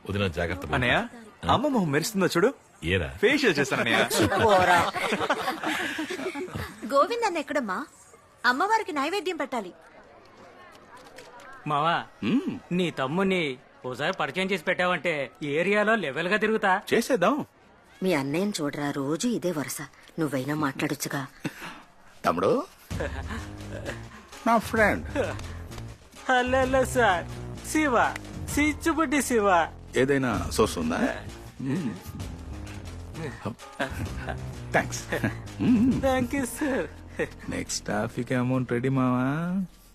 వదిన జాగ్రత్త బాబు. అన్నయ్య అమ్మ మొహం మెరుస్తుందో చూడు. ఏరా ఫేషియల్ చేస్తాను అన్నయ్య. గోవింద్ అన్న ఎక్కడమ్మా? అమ్మవారికి నైవేద్యం పెట్టాలి. మావా నీ తమ్ముని ఓసారి పరిచయం చేసి పెట్టావంటే ఈ ఏరియాలో లెవెల్ గా తిరుగుతా. చేసేద్దాం. మీ అన్నయ్యని చూడరా, రోజు ఇదే వరుస. నువ్వైనా మాట్లాడొచ్చుగా. తమ్ముడు నా ఫ్రెండ్. హలో సార్, శివ సిచ్చుబుడ్డి శివ. ఏదైనా సోర్స్ ఉందా? Thanks. Thank you sir. Next traffic amount ready మావా?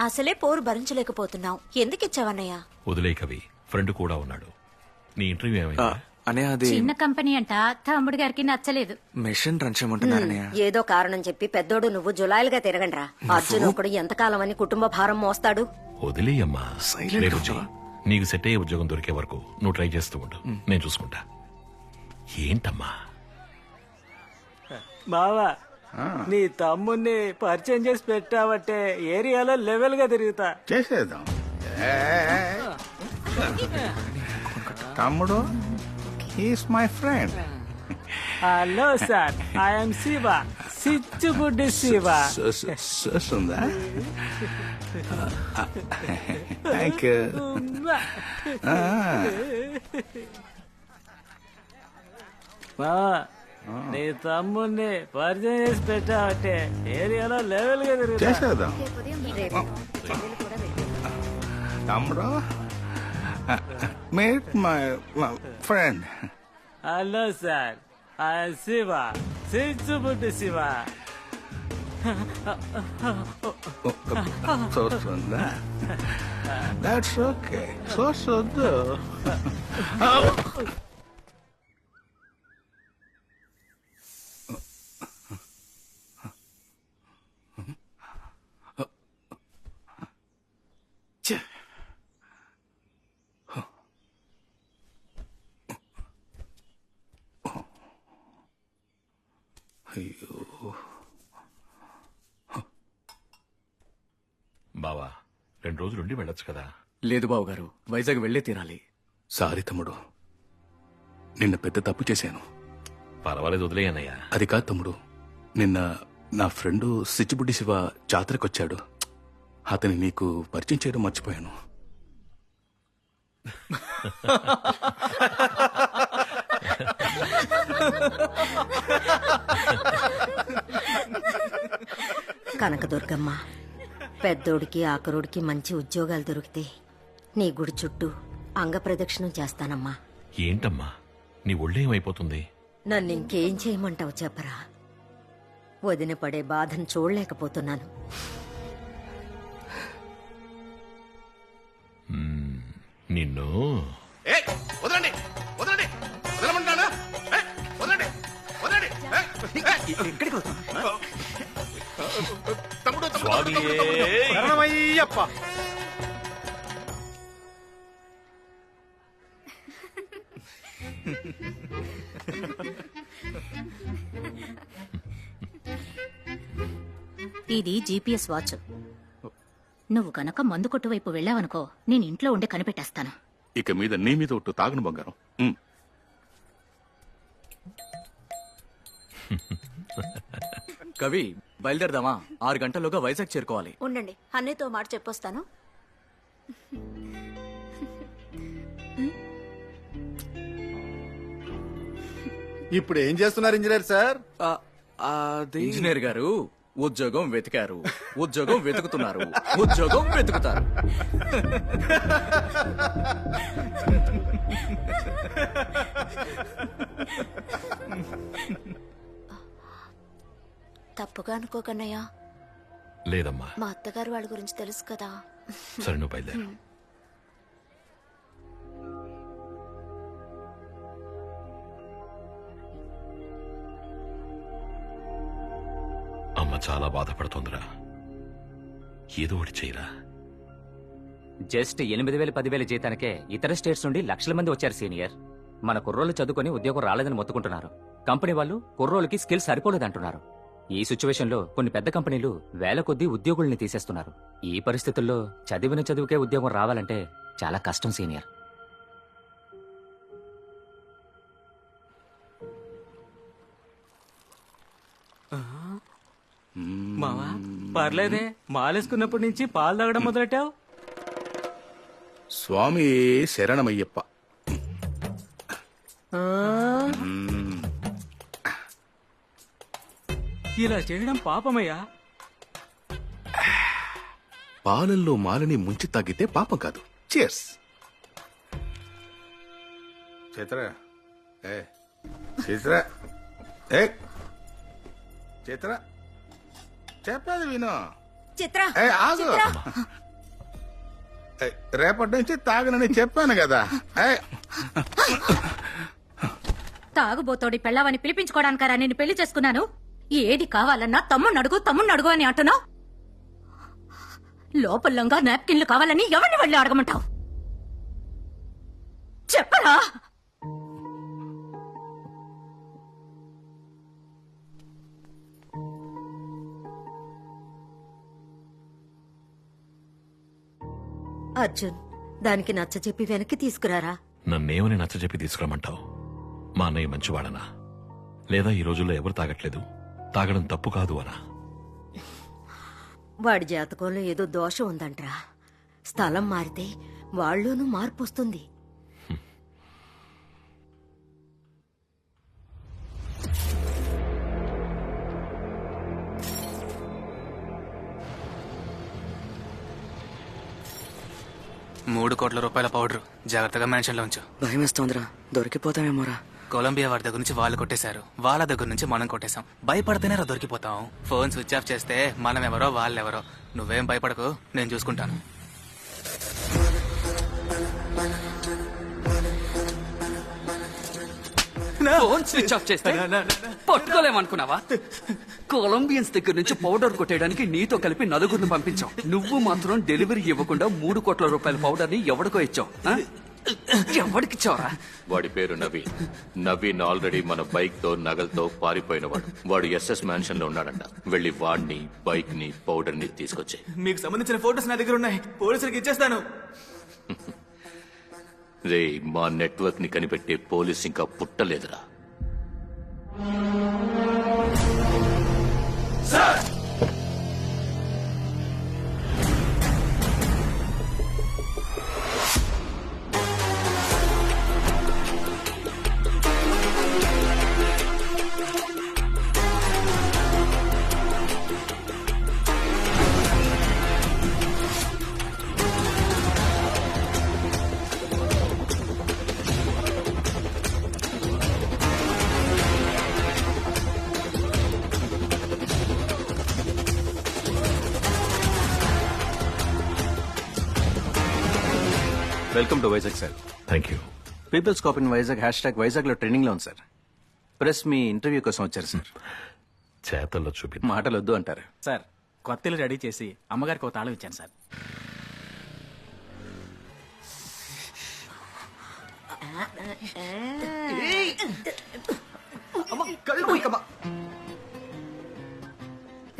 అసలే పోరు భరించలేకపోతున్నావు. ఎందుకు ఇచ్చావన్నయ్య? వదిలే కవి, ఫ్రెండ్ కూడా ఉన్నాడు. నీ ఇంటర్వ్యూ ఏమైందా? అన్నయ్య అది చిన్న కంపెనీ అంట, తమ్ముడు గారికి నచ్చలేదు. మిషన్ రన్ చేయమంటున్నారు అన్నయ్య. ఏదో కారణం చెప్పి పెద్దోడు నువ్వు జులాయిలుగా తిరగండ్రా. అర్జున్ ఒకడు ఎంతకాలం అని కుటుంబ భారం మోస్తాడు. వదిలేయమ్మా. Silent గా రేపు నీకు సెట్ అయ్యే ఉద్యోగం దొరికే వరకు నువ్వు ట్రై చేస్తూ ఉండు, నేను చూసుకుంటా. ఏంటమ్మా? మావా నీ తమ్ముని పరిచయం చేసి పెట్టావంటే ఏరియాలో లెవెల్ గా తిరుగుతా. చేసేద్దాం. తమ్ముడు he's my friend. Hello sir, I'm Shiva సిచ్చుబుడ్డి శివ. సోర్స్ ఉందా? Thank you. మావా నీ తమ్ముని పరిచయం చేసి పెట్టావంటే ఏరియాలో లెవెల్ గా తిరుగుతా. చేసేద్దాం. తమ్ముడు meet my friend. Hello sir, I'm Shiva సిచ్చుబుడ్డి శివ. సోర్స్ ఉందా? That's okay. సోర్స్ వద్దు. అయ్యో బావా, 2 రోజులు ఉండి వెళ్ళొచ్చు కదా. లేదు బాబు గారు, వైజాగ్ వెళ్లే తీరాలి. సారీ తమ్ముడు, నిన్న పెద్ద తప్పు చేశాను. పర్వాలేదు, వదిలేయన్నయ్యా. అది కాదు తమ్ముడు, నిన్న నా ఫ్రెండ్ సిచ్చిబుడ్డి శివ జాతరకొచ్చాడు. అతని నీకు పరిచయం చేయడం మర్చిపోయాను. కనకదుర్గమ్మ, పెద్దోడికి ఆకరోడికి మంచి ఉద్యోగాలు దొరికితే నీ గుడి చుట్టూ అంగప్రదక్షిణం చేస్తానమ్మా. ఏంటమ్మా, నీ ఒళ్ళేమైపోతుంది? నన్ను ఇంకేం చేయమంటావు చెప్పరా? వదిన పడే బాధను చూడలేకపోతున్నాను. నిన్ను వదలండి వదలండి వదలమంటానా? వదలండి వదలండి. ఎక్కడికి వెళ్తాం? తమ్ముడు శరణమయ్యప్ప. ఇది జీపీఎస్ వాచ్. నువ్వు గనక మందు కొట్టు వైపు వెళ్ళావనుకో, నేను ఇంట్లో ఉండి కనిపెట్టేస్తాను. ఇక మీద నీ మీద ఒట్టు తాగను బంగారం. కవి బయలుదేరదామా? 6 గంటల్లోగా వైజాగ్ చేరుకోవాలి. ఉండండి, అన్నయ్యతో మాట చెప్పొస్తాను. ఇప్పుడు ఏం చేస్తున్నారు ఇంజనీర్ సార్? ఇంజనీర్ గారు ఉద్యోగం వెతికారు, ఉద్యోగం వెతుకుతున్నారు, ఉద్యోగం వెతుకుతారు. తప్పుగా అనుకోకన్నయ్యా, లేదమ్మా. మా అత్తగారు వాళ్ళ గురించి తెలుసు కదా. సరే, నువ్వు బయలుదేరు. అమ్మ చాలా బాధపడుతోందిరా. ఏదో ఒకటి చేయరా. జస్ట్ 8,000 10,000 జీతానికే ఇతర స్టేట్స్ నుండి లక్షల మంది వచ్చారు సీనియర్. మన కుర్రోళ్ళు చదువుకొని ఉద్యోగం రాలేదని మొత్తుకుంటున్నారు. కంపెనీ వాళ్ళు కుర్రోళ్ళకి స్కిల్ సరిపోలేదంటున్నారు. ఈ సిచ్యువేషన్ లో కొన్ని పెద్ద కంపెనీలు వేల కొద్దీ ఉద్యోగుల్ని తీసేస్తున్నారు. ఈ పరిస్థితుల్లో చదివిన చదువుకే ఉద్యోగం రావాలంటే చాలా కష్టం సీనియర్. మావా పర్లేదే మాలేసుకున్నప్పటి నుంచి పాలు తాగడం మొదలెట్టావు. స్వామి శరణమయ్యప్ప. ఇలా చేయడం పాపమయ్యా. పాలల్లో మాలని ముంచి తాగితే పాపం కాదు. చేర్స్. చిత్ర ఏ చిత్ర ఏ చిత్ర చెప్పేది విను. చిత్ర ఏ ఆగు. ఏ, రేపటి నుంచి తాగనని చెప్పాను కదా. ఏ తాగుబోతోడి పెళ్ళావని పిలిపించుకోవడానికరా నేను పెళ్లి చేసుకున్నాను. ఏది కావాలన్నా తమ్ముణ్ణి అడుగు అని అంటున్నావు. లోపలంగా నాప్కిన్లు కావాలని ఎవరిని వెళ్ళి అడగమంటావు? చెప్పరా? అర్జున్, దానికి నచ్చ చెప్పి వెనక్కి తీసుకురారా. నన్నేమని నచ్చజెప్పి తీసుకురమ్మంటావు? మా అన్నయ్య మంచివాడనా, లేదా ఈ రోజుల్లో ఎవరు తాగట్లేదు, తాగడం తప్పు కాదు అనా? వాడి జాతకంలో ఏదో దోషం ఉందంట్రా. స్థలం మారితే వాళ్ళలోనూ మార్పు వస్తుంది. ₹3 కోట్ల పౌడర్ జాగ్రత్తగా మెన్షన్ లో ఉంచు. భయం వేస్తోందిరా, దొరికిపోతామేమోరా. కొలంబియా వారి దగ్గర నుంచి వాళ్ళు కొట్టేశారు, వాళ్ళ దగ్గర నుంచి మనం కొట్టేశాం. భయపడితేనే రా దొరికిపోతాం. ఫోన్ స్విచ్ ఆఫ్ చేస్తే మనం ఎవరో వాళ్ళెవరో. నువ్వేం భయపడకు, నేను చూసుకుంటాను. ఫోన్ స్విచ్ ఆఫ్ చేస్తే పట్టుకోలేమనుకున్నావా? కొలంబియన్స్ దగ్గర నుంచి పౌడర్ కొట్టేయడానికి నీతో కలిపి 4 పంపించాం. నువ్వు మాత్రం డెలివరీ ఇవ్వకుండా ₹3 కోట్ల పౌడర్ ని ఎవడికో ఇచ్చావు. ఎవడికిచ్చావరా? వాడి పేరు నవీన్. నవీన్ ఆల్రెడీ మన బైక్ తో నగలతో పారిపోయినవాడు. వాడు SS మ్యాన్షన్ లో ఉన్నాడంట. వెళ్ళి వాడిని, బైక్ ని, పౌడర్ ని తీసుకొచ్చే. మీకు సంబంధించిన ఫోటోస్ నా దగ్గర ఉన్నాయి, పోలీసులకు ఇచ్చేస్తాను. రే, మా నెట్వర్క్ ని కనిపెట్టే పోలీస్ ఇంకా పుట్టలేదురా. Welcome to Vizag sir. Thank you. People's cop in Vizag #Vizag లో ట్రైనింగ్ లో ఉంది సార్. ప్రెస్ మీ ఇంటర్వ్యూ కోసం వచ్చారు సార్. చేతల్లో చూపి మాటలు వద్దు అంటారు సార్, కొత్త ఇల్లు రెడీ చేసి అమ్మగారికి ఒక తాళం ఇచ్చాను సార్.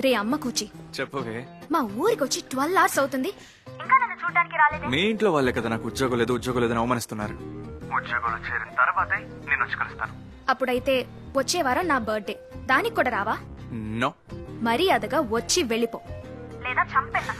రే అమ్మ కూచి, చెప్పవే. మా ఊరికి వచ్చి 12 hours అవుతుంది. మీ ఇంట్లో వాళ్ళే కదా నాకు ఉద్యోగం లేదని అవమానిస్తున్నారు. ఉద్యోగంలో చేరిన తర్వాతే నేను వచ్చి కలుస్తాను. అప్పుడైతే వచ్చే వారం నా బర్త్డే, దానికి కూడా రావా? నో. మర్యాదగా వచ్చి వెళ్ళిపో, లేదా చంపేస్తా.